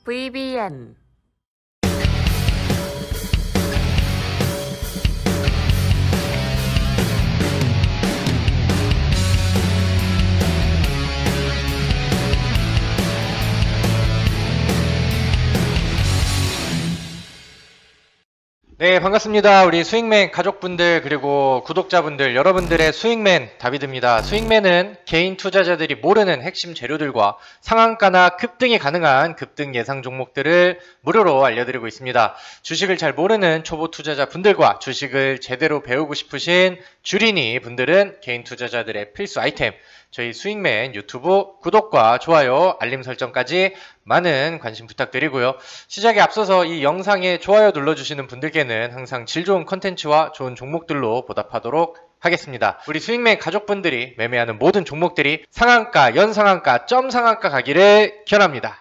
VBN 네, 반갑습니다. 우리 스윙맨 가족분들 그리고 구독자분들 여러분들의 스윙맨 다비드입니다. 스윙맨은 개인 투자자들이 모르는 핵심 재료들과 상한가나 급등이 가능한 급등 예상 종목들을 무료로 알려드리고 있습니다. 주식을 잘 모르는 초보 투자자분들과 주식을 제대로 배우고 싶으신 주린이 분들은 개인 투자자들의 필수 아이템 저희 스윙맨 유튜브 구독과 좋아요, 알림 설정까지 많은 관심 부탁드리고요. 시작에 앞서서 이 영상에 좋아요 눌러주시는 분들께는 항상 질 좋은 컨텐츠와 좋은 종목들로 보답하도록 하겠습니다. 우리 스윙맨 가족분들이 매매하는 모든 종목들이 상한가, 연상한가, 점상한가 가기를 기원합니다.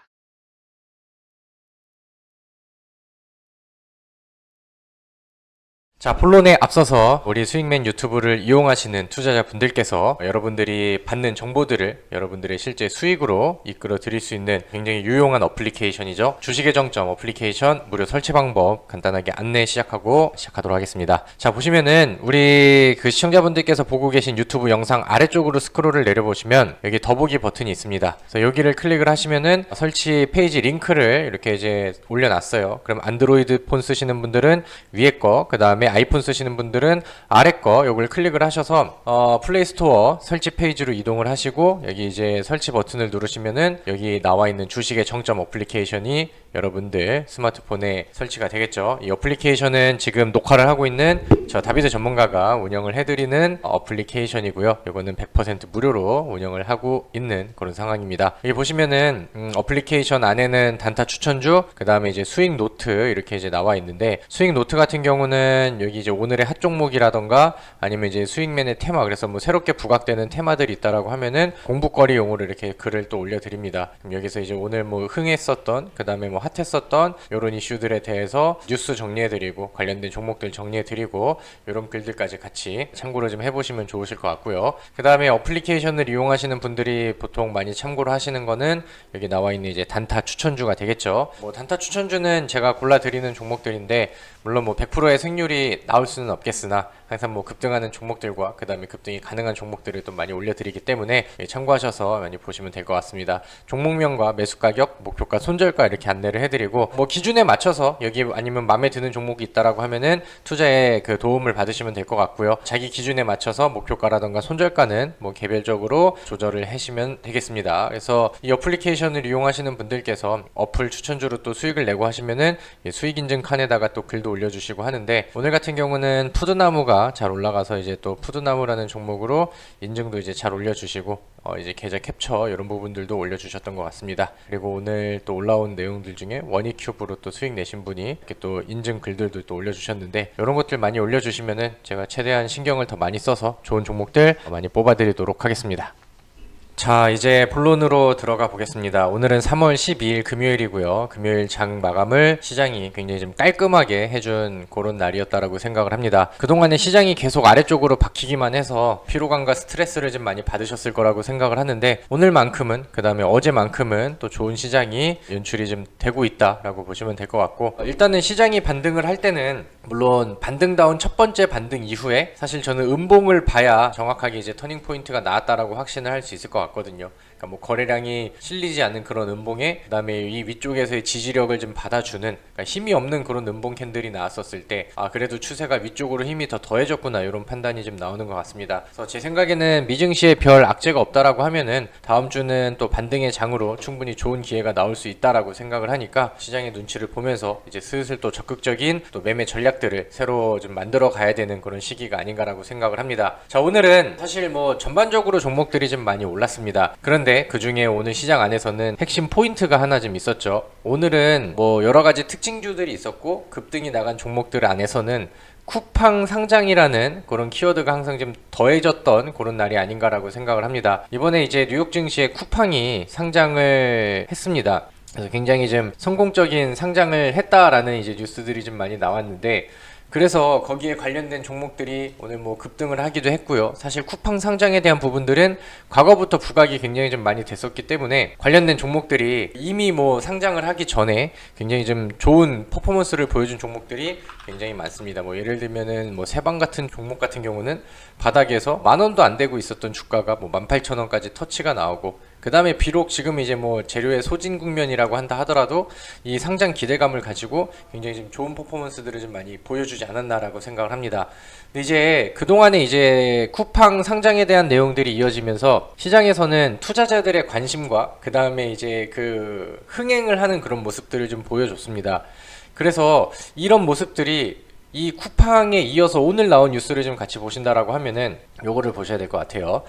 자, 본론에 앞서서 우리 스윙맨 유튜브를 이용하시는 투자자분들께서 여러분들이 받는 정보들을 여러분들의 실제 수익으로 이끌어 드릴 수 있는 굉장히 유용한 어플리케이션이죠. 주식의 정점 어플리케이션 무료 설치 방법 간단하게 안내 시작하도록 하겠습니다. 자, 보시면은 우리 그 시청자분들께서 보고 계신 유튜브 영상 아래쪽으로 스크롤을 내려보시면 여기 더보기 버튼이 있습니다. 그래서 여기를 클릭을 하시면은 설치 페이지 링크를 이렇게 이제 올려놨어요. 그럼 안드로이드 폰 쓰시는 분들은 위에 거, 그 다음에 아이폰 쓰시는 분들은 아래 거 요걸 클릭을 하셔서 플레이 스토어 설치 페이지로 이동을 하시고 여기 이제 설치 버튼을 누르시면은 여기 나와 있는 주식의 정점 어플리케이션이 여러분들 스마트폰에 설치가 되겠죠. 이 어플리케이션은 지금 녹화를 하고 있는 저 다비드 전문가가 운영을 해드리는 어플리케이션이고요. 이거는 100% 무료로 운영을 하고 있는 그런 상황입니다. 여기 보시면은 어플리케이션 안에는 단타 추천주, 그 다음에 이제 수익 노트 이렇게 이제 나와 있는데 수익 노트 같은 경우는 여기 이제 오늘의 핫 종목이라던가 아니면 이제 수익맨의 테마, 그래서 뭐 새롭게 부각되는 테마들이 있다라고 하면은 공부거리용으로 이렇게 글을 또 올려드립니다. 그럼 여기서 이제 오늘 뭐 흥했었던, 그 다음에 뭐 핫했었던 이런 이슈들에 대해서 뉴스 정리해드리고 관련된 종목들 정리해드리고 이런 글들까지 같이 참고를 좀 해보시면 좋으실 것 같고요. 그 다음에 어플리케이션을 이용하시는 분들이 보통 많이 참고를 하시는 거는 여기 나와 있는 이제 단타 추천주가 되겠죠. 뭐 단타 추천주는 제가 골라드리는 종목들인데 물론 뭐 100%의 승률이 나올 수는 없겠으나 항상 뭐 급등하는 종목들과 그 다음에 급등이 가능한 종목들을 또 많이 올려드리기 때문에 참고하셔서 많이 보시면 될 것 같습니다. 종목명과 매수가격, 목표가, 손절가 이렇게 안내를 해드리고 뭐 기준에 맞춰서 여기 아니면 마음에 드는 종목이 있다라고 하면은 투자에 그 도움을 받으시면 될 것 같고요. 자기 기준에 맞춰서 목표가라던가 손절가는 뭐 개별적으로 조절을 하시면 되겠습니다. 그래서 이 어플리케이션을 이용하시는 분들께서 어플 추천주로 또 수익을 내고 하시면은 수익 인증 칸에다가 또 글도 올려주시고 하는데 오늘 같은 경우는 푸드나무가 잘 올라가서 이제 또 푸드나무라는 종목으로 인증도 이제 잘 올려주시고 이제 계좌 캡처 이런 부분들도 올려주셨던 것 같습니다. 그리고 오늘 또 올라온 내용들 중에 원이큐브로 또 수익 내신 분이 이렇게 또 인증 글들도 또 올려주셨는데 이런 것들 많이 올려주시면은 제가 최대한 신경을 더 많이 써서 좋은 종목들 많이 뽑아드리도록 하겠습니다. 자, 이제 본론으로 들어가 보겠습니다. 오늘은 3월 12일 금요일이고요. 금요일 장 마감을 시장이 굉장히 좀 깔끔하게 해준 그런 날이었다라고 생각을 합니다. 그동안에 시장이 계속 아래쪽으로 박히기만 해서 피로감과 스트레스를 좀 많이 받으셨을 거라고 생각을 하는데 오늘만큼은, 그 다음에 어제만큼은 또 좋은 시장이 연출이 좀 되고 있다라고 보시면 될 것 같고, 일단은 시장이 반등을 할 때는 물론 반등다운 첫 번째 반등 이후에 사실 저는 음봉을 봐야 정확하게 이제 터닝 포인트가 나왔다라고 확신을 할 수 있을 것 같거든요. 그러니까 뭐 거래량이 실리지 않는 그런 음봉에 그다음에 이 위쪽에서의 지지력을 좀 받아주는, 그러니까 힘이 없는 그런 음봉 캔들이 나왔었을 때 그래도 추세가 위쪽으로 힘이 더 더해졌구나 이런 판단이 좀 나오는 것 같습니다. 그래서 제 생각에는 미증시에 별 악재가 없다라고 하면은 다음 주는 또 반등의 장으로 충분히 좋은 기회가 나올 수 있다라고 생각을 하니까 시장의 눈치를 보면서 이제 슬슬 또 적극적인 또 매매 전략들을 새로 좀 만들어 가야 되는 그런 시기가 아닌가라고 생각을 합니다. 자, 오늘은 사실 뭐 전반적으로 종목들이 좀 많이 올랐습니다. 그런데 그 중에 오늘 시장 안에서는 핵심 포인트가 하나 좀 있었죠. 오늘은 뭐 여러 가지 특징주들이 있었고 급등이 나간 종목들 안에서는 쿠팡 상장이라는 그런 키워드가 항상 좀 더해졌던 그런 날이 아닌가라고 생각을 합니다. 이번에 이제 뉴욕 증시에 쿠팡이 상장을 했습니다. 그래서 굉장히 좀 성공적인 상장을 했다라는 이제 뉴스들이 좀 많이 나왔는데 그래서 거기에 관련된 종목들이 오늘 뭐 급등을 하기도 했고요. 사실 쿠팡 상장에 대한 부분들은 과거부터 부각이 굉장히 좀 많이 됐었기 때문에 관련된 종목들이 이미 뭐 상장을 하기 전에 굉장히 좀 좋은 퍼포먼스를 보여준 종목들이 굉장히 많습니다. 뭐 예를 들면은 뭐 세방 같은 종목 같은 경우는 바닥에서 10,000원도 안 되고 있었던 주가가 뭐 18,000원까지 터치가 나오고, 그 다음에 비록 지금 이제 뭐 재료의 소진 국면이라고 한다 하더라도 이 상장 기대감을 가지고 굉장히 좀 좋은 퍼포먼스들을 좀 많이 보여주지 않았나라고 생각을 합니다. 근데 이제 그동안에 이제 쿠팡 상장에 대한 내용들이 이어지면서 시장에서는 투자자들의 관심과 그 다음에 이제 그 흥행을 하는 그런 모습들을 좀 보여줬습니다. 그래서 이런 모습들이 이 쿠팡에 이어서 오늘 나온 뉴스를 좀 같이 보신다라고 하면은 요거를 보셔야 될 것 같아요.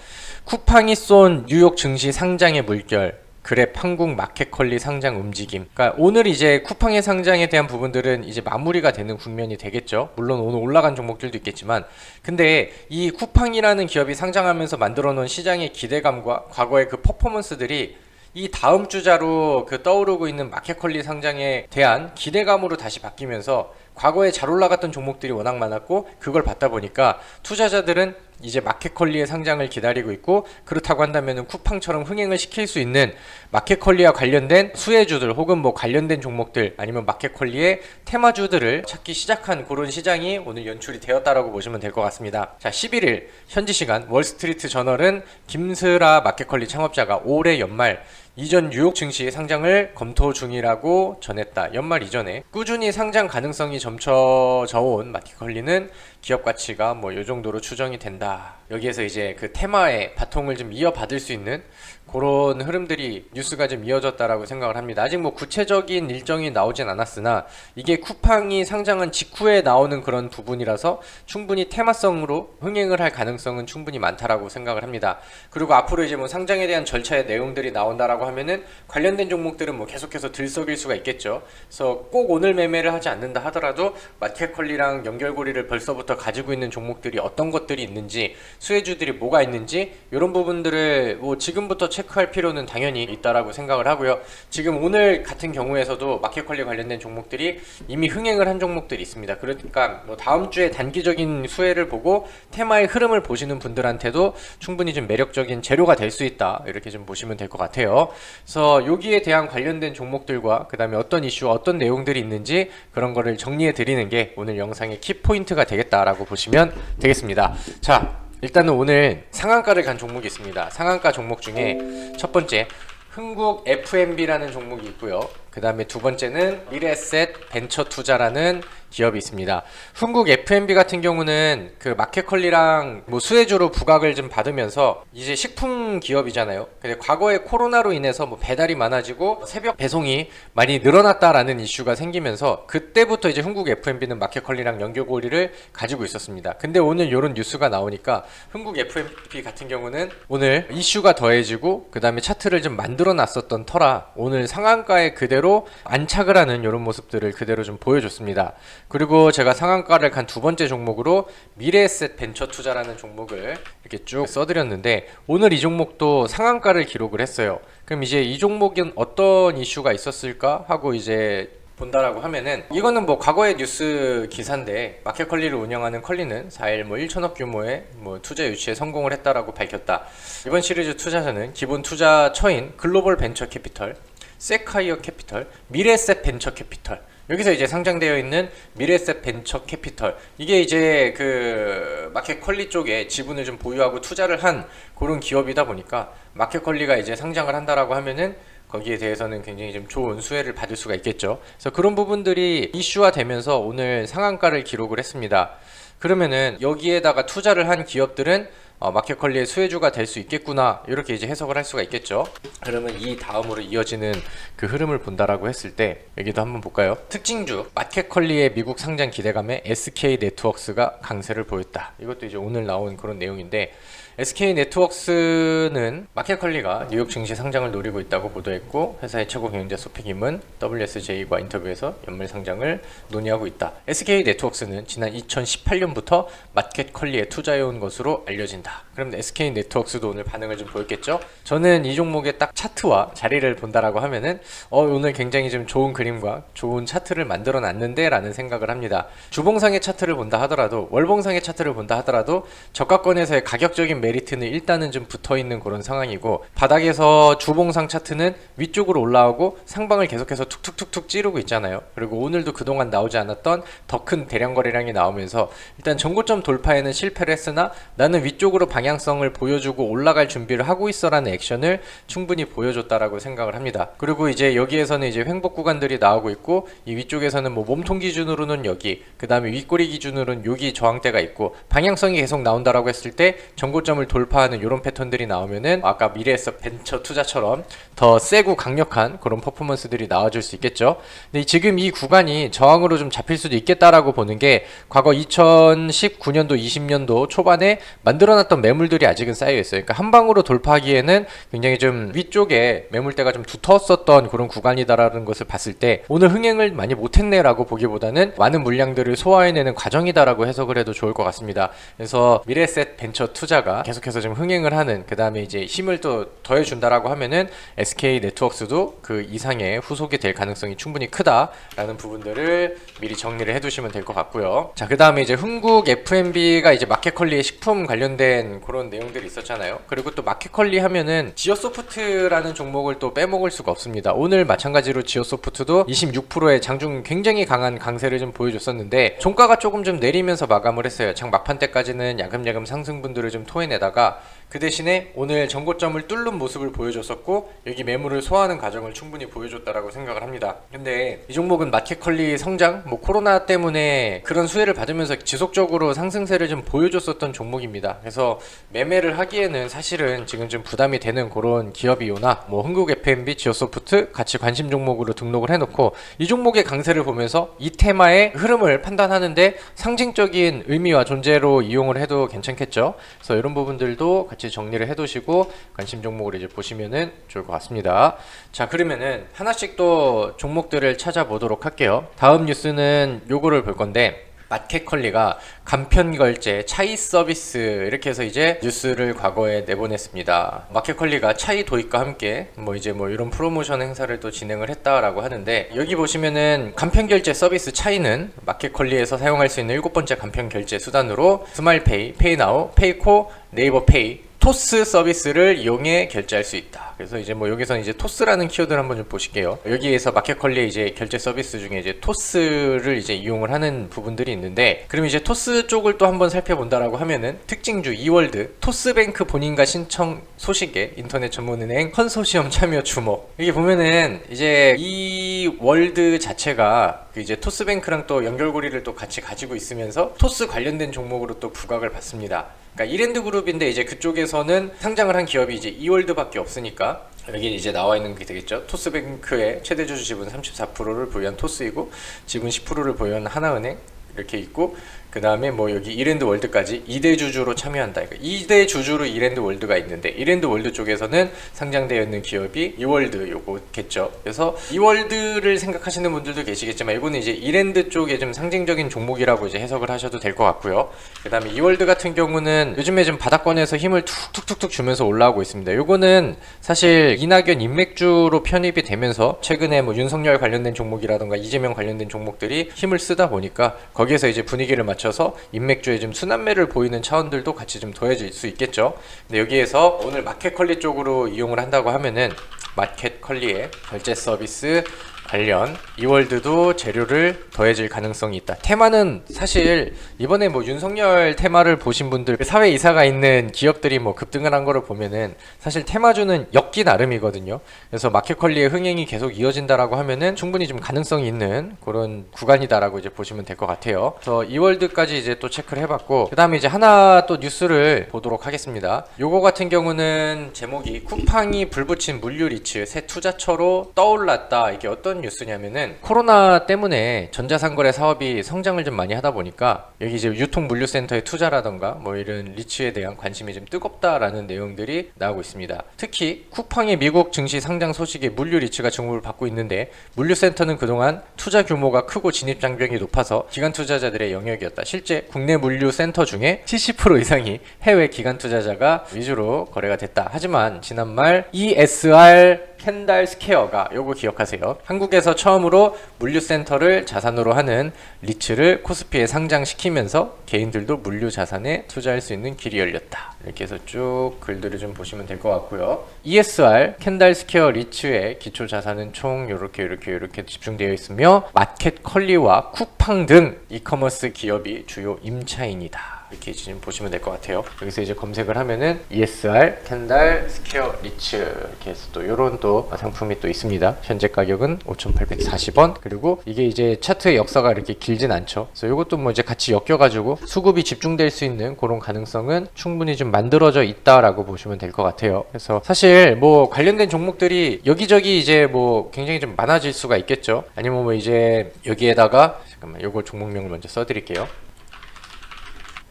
쿠팡이 쏜 뉴욕 증시 상장의 물결, 그랩 한국 마켓컬리 상장 움직임. 그러니까 오늘 이제 쿠팡의 상장에 대한 부분들은 이제 마무리가 되는 국면이 되겠죠. 물론 오늘 올라간 종목들도 있겠지만, 근데 이 쿠팡이라는 기업이 상장하면서 만들어 놓은 시장의 기대감과 과거의 그 퍼포먼스들이 이 다음 주자로 그 떠오르고 있는 마켓컬리 상장에 대한 기대감으로 다시 바뀌면서 과거에 잘 올라갔던 종목들이 워낙 많았고, 그걸 받다 보니까 투자자들은 이제 마켓컬리의 상장을 기다리고 있고, 그렇다고 한다면 쿠팡처럼 흥행을 시킬 수 있는 마켓컬리와 관련된 수혜주들 혹은 뭐 관련된 종목들 아니면 마켓컬리의 테마주들을 찾기 시작한 그런 시장이 오늘 연출이 되었다라고 보시면 될 것 같습니다. 자, 11일 현지 시간 월스트리트 저널은 김슬아 마켓컬리 창업자가 올해 연말 이전 뉴욕 증시 상장을 검토 중이라고 전했다. 연말 이전에 꾸준히 상장 가능성이 점쳐져 온 마켓컬리는 기업 가치가 뭐 요 정도로 추정이 된다. 여기에서 이제 그 테마의 바통을 좀 이어받을 수 있는 그런 흐름들이 뉴스가 좀 이어졌다라고 생각을 합니다. 아직 뭐 구체적인 일정이 나오진 않았으나 이게 쿠팡이 상장한 직후에 나오는 그런 부분이라서 충분히 테마성으로 흥행을 할 가능성은 충분히 많다라고 생각을 합니다. 그리고 앞으로 이제 뭐 상장에 대한 절차의 내용들이 나온다라고 하면은 관련된 종목들은 뭐 계속해서 들썩일 수가 있겠죠. 그래서 꼭 오늘 매매를 하지 않는다 하더라도 마켓컬리랑 연결고리를 벌써부터 가지고 있는 종목들이 어떤 것들이 있는지, 수혜주들이 뭐가 있는지 이런 부분들을 뭐 지금부터 체크할 필요는 당연히 있다라고 생각을 하고요. 지금 오늘 같은 경우에서도 마켓컬리 관련된 종목들이 이미 흥행을 한 종목들이 있습니다. 그러니까 뭐 다음 주에 단기적인 수혜를 보고 테마의 흐름을 보시는 분들한테도 충분히 좀 매력적인 재료가 될 수 있다, 이렇게 좀 보시면 될 것 같아요. 그래서 여기에 대한 관련된 종목들과 그 다음에 어떤 이슈, 어떤 내용들이 있는지 그런 거를 정리해 드리는 게 오늘 영상의 키포인트가 되겠다라고 보시면 되겠습니다. 자, 일단은 오늘 상한가를 간 종목이 있습니다. 상한가 종목 중에 첫 번째 흥국 F&B라는 종목이 있고요. 그 다음에 두 번째는 미래에셋 벤처투자라는 기업이 있습니다. 흥국 F&B 같은 경우는 그 마켓컬리랑 뭐 수혜주로 부각을 좀 받으면서 이제 식품 기업이잖아요. 근데 과거에 코로나로 인해서 뭐 배달이 많아지고 새벽 배송이 많이 늘어났다라는 이슈가 생기면서 그때부터 이제 흥국 F&B는 마켓컬리랑 연결고리를 가지고 있었습니다. 근데 오늘 이런 뉴스가 나오니까 흥국 F&B 같은 경우는 오늘 이슈가 더해지고 그 다음에 차트를 좀 만들어 놨었던 터라 오늘 상한가에 그대로 안착을 하는 이런 모습들을 그대로 좀 보여줬습니다. 그리고 제가 상한가를 간 두 번째 종목으로 미래에셋 벤처투자라는 종목을 이렇게 쭉 써드렸는데 오늘 이 종목도 상한가를 기록을 했어요. 그럼 이제 이 종목은 어떤 이슈가 있었을까 하고 이제 본다라고 하면은, 이거는 뭐 과거의 뉴스 기사인데 마켓컬리를 운영하는 컬리는 4일 뭐 1천억 규모의 뭐 투자 유치에 성공을 했다라고 밝혔다. 이번 시리즈 투자자는 기본 투자처인 글로벌 벤처 캐피털, 세카이어 캐피털, 미래에셋 벤처 캐피털, 여기서 이제 상장되어 있는 미래에셋 벤처 캐피털, 이게 이제 그 마켓컬리 쪽에 지분을 좀 보유하고 투자를 한 그런 기업이다 보니까 마켓컬리가 이제 상장을 한다라고 하면은 거기에 대해서는 굉장히 좀 좋은 수혜를 받을 수가 있겠죠. 그래서 그런 부분들이 이슈화 되면서 오늘 상한가를 기록을 했습니다. 그러면은 여기에다가 투자를 한 기업들은 마켓컬리의 수혜주가 될 수 있겠구나, 이렇게 이제 해석을 할 수가 있겠죠. 그러면 이 다음으로 이어지는 그 흐름을 본다라고 했을 때 여기도 한번 볼까요? 특징주 마켓컬리의 미국 상장 기대감에 SK네트워크스가 강세를 보였다. 이것도 이제 오늘 나온 그런 내용인데, SK네트워크스는 마켓컬리가 뉴욕 증시 상장을 노리고 있다고 보도했고, 회사의 최고 경영자 소피김은 WSJ과 인터뷰에서 연말 상장을 논의하고 있다. SK네트워크스는 지난 2018년부터 마켓컬리에 투자해온 것으로 알려진다. 그럼 SK 네트워크스도 오늘 반응을 좀 보였겠죠? 저는 이 종목의 딱 차트와 자리를 본다라고 하면은 오늘 굉장히 좀 좋은 그림과 좋은 차트를 만들어 놨는데 라는 생각을 합니다. 주봉상의 차트를 본다 하더라도 월봉상의 차트를 본다 하더라도 저가권에서의 가격적인 메리트는 일단은 좀 붙어있는 그런 상황이고, 바닥에서 주봉상 차트는 위쪽으로 올라오고 상방을 계속해서 툭툭툭툭 찌르고 있잖아요. 그리고 오늘도 그동안 나오지 않았던 더 큰 대량 거래량이 나오면서 일단 전고점 돌파에는 실패를 했으나 나는 위쪽으로 방향성을 보여주고 올라갈 준비를 하고 있어 라는 액션을 충분히 보여줬다라고 생각을 합니다. 그리고 이제 여기에서는 이제 횡복 구간들이 나오고 있고, 이 위쪽에서는 뭐 몸통 기준으로는 여기, 그 다음에 윗꼬리 기준으로는 여기 저항대가 있고, 방향성이 계속 나온다라고 했을 때 전고점을 돌파하는 이런 패턴들이 나오면은 아까 미래에서 벤처 투자처럼 더 세고 강력한 그런 퍼포먼스들이 나와줄 수 있겠죠. 근데 지금 이 구간이 저항으로 좀 잡힐 수도 있겠다라고 보는 게, 과거 2019년도 20년도 초반에 만들어놨던 매물들이 아직은 쌓여 있어요. 그러니까 한 방으로 돌파하기에는 굉장히 좀 위쪽에 매물대가 좀 두터웠었던 그런 구간이다라는 것을 봤을 때 오늘 흥행을 많이 못했네라고 보기보다는 많은 물량들을 소화해내는 과정이다라고 해석을 해도 좋을 것 같습니다. 그래서 미래셋 벤처 투자가 계속해서 좀 흥행을 하는, 그 다음에 이제 힘을 또 더해준다라고 하면은 SK 네트워크스도 그 이상의 후속이 될 가능성이 충분히 크다라는 부분들을 미리 정리를 해두시면 될 것 같고요. 자, 그 다음에 이제 흥국 F&B가 이제 마켓컬리의 식품 관련된 그런 내용들이 있었잖아요. 그리고 또 마켓컬리 하면은 지오소프트라는 종목을 또 빼먹을 수가 없습니다. 오늘 마찬가지로 지오소프트도 26%의 장중 굉장히 강한 강세를 좀 보여줬었는데 종가가 조금 좀 내리면서 마감을 했어요. 장 막판 때까지는 야금야금 상승분들을 좀 토해내다가 그 대신에 오늘 전고점을 뚫는 모습을 보여줬었고, 여기 매물을 소화하는 과정을 충분히 보여줬다라고 생각을 합니다. 근데 이 종목은 마켓컬리 성장, 뭐 코로나 때문에 그런 수혜를 받으면서 지속적으로 상승세를 좀 보여줬었던 종목입니다. 그래서 매매를 하기에는 사실은 지금 좀 부담이 되는 그런 기업이오나, 뭐 흥국 F&B, 지오소프트 같이 관심 종목으로 등록을 해놓고 이 종목의 강세를 보면서 이 테마의 흐름을 판단하는데 상징적인 의미와 존재로 이용을 해도 괜찮겠죠. 그래서 이런 부분들도 같이 정리를 해두시고 관심 종목을 이제 보시면은 좋을 것 같습니다. 자, 그러면은 하나씩 또 종목들을 찾아보도록 할게요. 다음 뉴스는 요거를 볼 건데, 마켓컬리가 간편결제, 차이 서비스 이렇게 해서 이제 뉴스를 과거에 내보냈습니다. 마켓컬리가 차이 도입과 함께 뭐 이제 뭐 이런 프로모션 행사를 또 진행을 했다라고 하는데, 여기 보시면은 간편결제 서비스 차이는 마켓컬리에서 사용할 수 있는 7번째 간편결제 수단으로 스마일페이, 페이나우, 페이코, 네이버페이, 토스 서비스를 이용해 결제할 수 있다. 그래서 이제 뭐 여기서는 이제 토스라는 키워드를 한번 좀 보실게요. 여기에서 마켓컬리의 이제 결제 서비스 중에 이제 토스를 이제 이용을 하는 부분들이 있는데, 그럼 이제 토스 쪽을 또 한번 살펴본다라고 하면은 특징주 이월드, 토스뱅크 본인과 신청 소식에 인터넷 전문은행 컨소시엄 참여 주목. 여기 보면은 이제 이 월드 자체가 그 이제 토스뱅크랑 또 연결고리를 또 같이 가지고 있으면서 토스 관련된 종목으로 또 부각을 받습니다. 그러니까 이랜드 그룹인데 이제 그쪽에서는 상장을 한 기업이 이제 이월드밖에 없으니까 여기 이제 나와 있는 게 되겠죠. 토스뱅크의 최대 주주 지분 34%를 보유한 토스이고, 지분 10%를 보유한 하나은행 이렇게 있고, 그 다음에 뭐 여기 이랜드 월드까지 2대 주주로 참여한다. 그러니까 2대 주주로 이랜드 월드가 있는데, 이랜드 월드 쪽에서는 상장되어 있는 기업이 이월드 요거겠죠. 그래서 이월드를 생각하시는 분들도 계시겠지만 이거는 이제 이랜드 쪽에 좀 상징적인 종목이라고 이제 해석을 하셔도 될 것 같고요. 그 다음에 이월드 같은 경우는 요즘에 좀 바닥권에서 힘을 툭툭툭툭 주면서 올라오고 있습니다. 요거는 사실 이낙연 인맥주로 편입이 되면서 최근에 뭐 윤석열 관련된 종목이라던가 이재명 관련된 종목들이 힘을 쓰다 보니까 거기에서 이제 분위기를 맞춰서 인맥주에 좀 순환매를 보이는 차원들도 같이 좀 더해질 수 있겠죠. 근데 여기에서 오늘 마켓컬리 쪽으로 이용을 한다고 하면은 마켓컬리의 결제 서비스 관련 이월드도 재료를 더해질 가능성이 있다. 테마는 사실 이번에 뭐 윤석열 테마를 보신 분들, 사회 이사가 있는 기업들이 뭐 급등을 한 거를 보면은 사실 테마주는 엮기 나름이거든요. 그래서 마켓컬리의 흥행이 계속 이어진다라고 하면은 충분히 좀 가능성이 있는 그런 구간이다라고 이제 보시면 될 것 같아요. 그래서 이월드까지 이제 또 체크를 해봤고, 그 다음에 이제 하나 또 뉴스를 보도록 하겠습니다. 요거 같은 경우는 제목이 쿠팡이 불붙인 물류 리츠 새 투자처로 떠올랐다. 이게 어떤 어떤 뉴스냐면은 코로나 때문에 전자상거래 사업이 성장을 좀 많이 하다 보니까 여기 이제 유통물류센터의 투자라던가 뭐 이런 리츠에 대한 관심이 좀 뜨겁다라는 내용들이 나오고 있습니다. 특히 쿠팡의 미국 증시 상장 소식에 물류 리츠가 주목을 받고 있는데, 물류센터는 그동안 투자 규모가 크고 진입 장벽이 높아서 기관 투자자들의 영역이었다. 실제 국내 물류센터 중에 70% 이상이 해외 기관 투자자가 위주로 거래가 됐다. 하지만 지난말 ESR 캔달 스퀘어가, 요거 기억하세요. 한국에서 처음으로 물류센터를 자산으로 하는 리츠를 코스피에 상장시키면서 개인들도 물류 자산에 투자할 수 있는 길이 열렸다. 이렇게 해서 쭉 글들을 좀 보시면 될 것 같고요. ESR 캔달 스퀘어 리츠의 기초 자산은 총 이렇게 집중되어 있으며 마켓컬리와 쿠팡 등 이커머스 기업이 주요 임차인이다. 이렇게 지금 보시면 될 것 같아요. 여기서 이제 검색을 하면은 ESR 캔달 스퀘어 리츠 이렇게 해서 또 요런 또 상품이 또 있습니다. 현재 가격은 5,840원. 그리고 이게 이제 차트의 역사가 이렇게 길진 않죠. 그래서 요것도 뭐 이제 같이 엮여가지고 수급이 집중될 수 있는 그런 가능성은 충분히 좀 만들어져 있다라고 보시면 될 것 같아요. 그래서 사실 뭐 관련된 종목들이 여기저기 이제 뭐 굉장히 좀 많아질 수가 있겠죠. 아니면 뭐 이제 여기에다가 잠깐만 요거 종목명을 먼저 써드릴게요.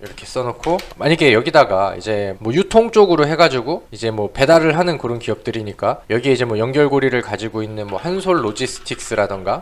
이렇게 써놓고, 만약에 여기다가 이제 뭐 유통 쪽으로 해가지고 이제 뭐 배달을 하는 그런 기업들이니까 여기에 이제 뭐 연결고리를 가지고 있는 뭐 한솔 로지스틱스라던가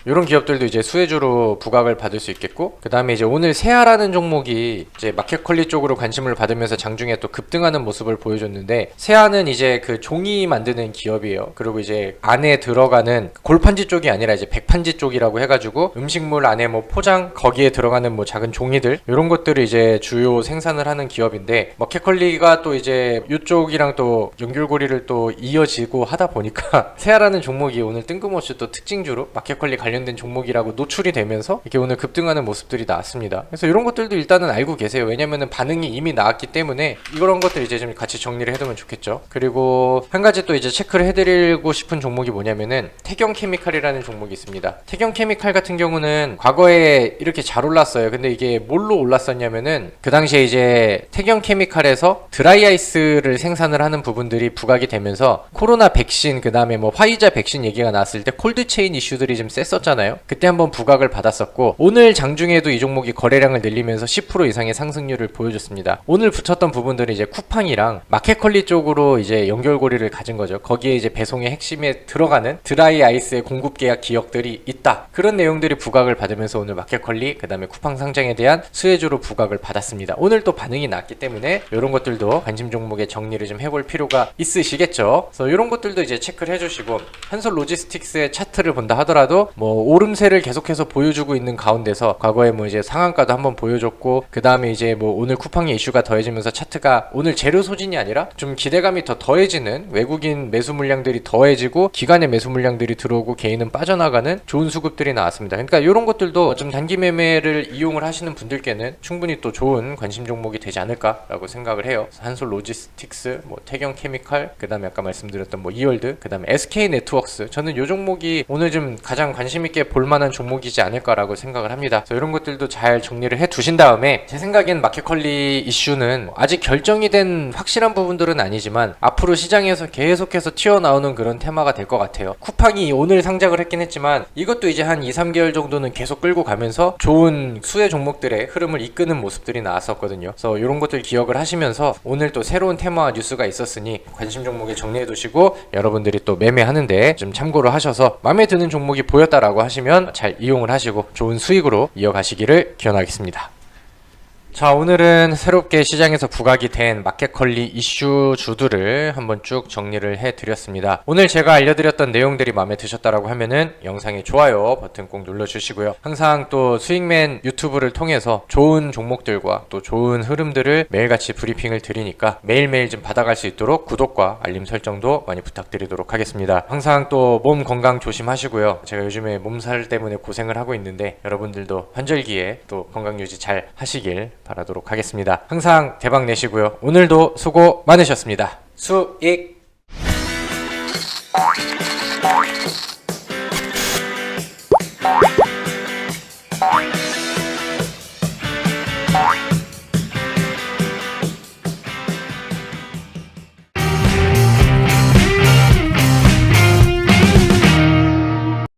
이런 기업들도 이제 수혜주로 부각을 받을 수 있겠고, 그 다음에 이제 오늘 세아라는 종목이 이제 마켓컬리 쪽으로 관심을 받으면서 장중에 또 급등하는 모습을 보여줬는데, 세아는 이제 그 종이 만드는 기업이에요. 그리고 이제 안에 들어가는 골판지 쪽이 아니라 이제 백판지 쪽이라고 해가지고 음식물 안에 뭐 포장 거기에 들어가는 뭐 작은 종이들 이런 것들을 이제 주요 생산을 하는 기업인데, 마켓컬리가 또 이제 이쪽이랑 또 연결고리를 또 이어지고 하다 보니까 세아라는 종목이 오늘 뜬금없이 또 특징주로 마켓컬리 관련된 종목이라고 노출이 되면서 이렇게 오늘 급등하는 모습들이 나왔습니다. 그래서 이런 것들도 일단은 알고 계세요. 왜냐면은 반응이 이미 나왔기 때문에 이런 것들 이제 좀 같이 정리를 해두면 좋겠죠. 그리고 한 가지 또 이제 체크를 해드리고 싶은 종목이 뭐냐면은 태경케미칼이라는 종목이 있습니다. 태경케미칼 같은 경우는 과거에 이렇게 잘 올랐어요. 근데 이게 뭘로 올랐었냐면은 그 당시에 이제 태경케미칼에서 드라이아이스를 생산을 하는 부분들이 부각이 되면서 코로나 백신, 그 다음에 뭐 화이자 백신 얘기가 나왔을 때 콜드체인 이슈들이 좀 셌었잖아요. 그때 한번 부각을 받았었고, 오늘 장중에도 이 종목이 거래량을 늘리면서 10% 이상의 상승률을 보여줬습니다. 오늘 붙였던 부분들은 이제 쿠팡이랑 마켓컬리 쪽으로 이제 연결고리를 가진 거죠. 거기에 이제 배송의 핵심에 들어가는 드라이 아이스의 공급 계약 기업들이 있다. 그런 내용들이 부각을 받으면서 오늘 마켓컬리, 그 다음에 쿠팡 상장에 대한 수혜주로 부각을 받았습니다. 오늘 또 반응이 났기 때문에 이런 것들도 관심 종목에 정리를 좀 해볼 필요가 있으시겠죠. 그래서 이런 것들도 이제 체크를 해주시고, 한솔 로지스틱스의 차트를 본다 하더라도 뭐 오름세를 계속해서 보여주고 있는 가운데서 과거에 뭐 이제 상한가도 한번 보여줬고, 그 다음에 이제 뭐 오늘 쿠팡의 이슈가 더해지면서 차트가 오늘 재료 소진이 아니라 좀 기대감이 더 더해지는, 외국인 매수 물량들이 더해지고 기관의 매수 물량들이 들어오고 개인은 빠져나가는 좋은 수급들이 나왔습니다. 그러니까 이런 것들도 좀 단기 매매를 이용을 하시는 분들께는 충분히 또 좋은 관심 종목이 되지 않을까라고 생각을 해요. 한솔 로지스틱스, 뭐 태경케미칼, 그 다음에 아까 말씀드렸던 뭐 이월드, 그 다음에 SK네트워크스, 저는 이 종목이 오늘 좀 가장 관심 있게 볼만한 종목이지 않을까라고 생각을 합니다. 그래서 이런 것들도 잘 정리를 해 두신 다음에, 제 생각엔 마켓컬리 이슈는 아직 결정이 된 확실한 부분들은 아니지만 앞으로 시장에서 계속해서 튀어나오는 그런 테마가 될 것 같아요. 쿠팡이 오늘 상장을 했긴 했지만 이것도 이제 한 2-3개월 정도는 계속 끌고 가면서 좋은 수혜 종목들의 흐름을 이끄는 모습들이 나왔었거든요. 그래서 이런 것들 기억을 하시면서 오늘 또 새로운 테마와 뉴스가 있었으니 관심 종목에 정리해 두시고, 여러분들이 또 매매하는데 좀 참고를 하셔서 마음에 드는 종목이 보였다라고 하시면 잘 이용을 하시고 좋은 수익으로 이어가시기를 기원하겠습니다. 자, 오늘은 새롭게 시장에서 부각이 된 마켓컬리 이슈주들을 한번 쭉 정리를 해드렸습니다. 오늘 제가 알려드렸던 내용들이 마음에 드셨다라고 하면은 영상에 좋아요 버튼 꼭 눌러주시고요. 항상 또 수익맨 유튜브를 통해서 좋은 종목들과 또 좋은 흐름들을 매일같이 브리핑을 드리니까 매일매일 좀 받아갈 수 있도록 구독과 알림 설정도 많이 부탁드리도록 하겠습니다. 항상 또 몸 건강 조심하시고요. 제가 요즘에 몸살 때문에 고생을 하고 있는데 여러분들도 환절기에 또 건강 유지 잘 하시길 바라도록 하겠습니다. 항상 대박 내시고요. 오늘도 수고 많으셨습니다. 수익! Bye.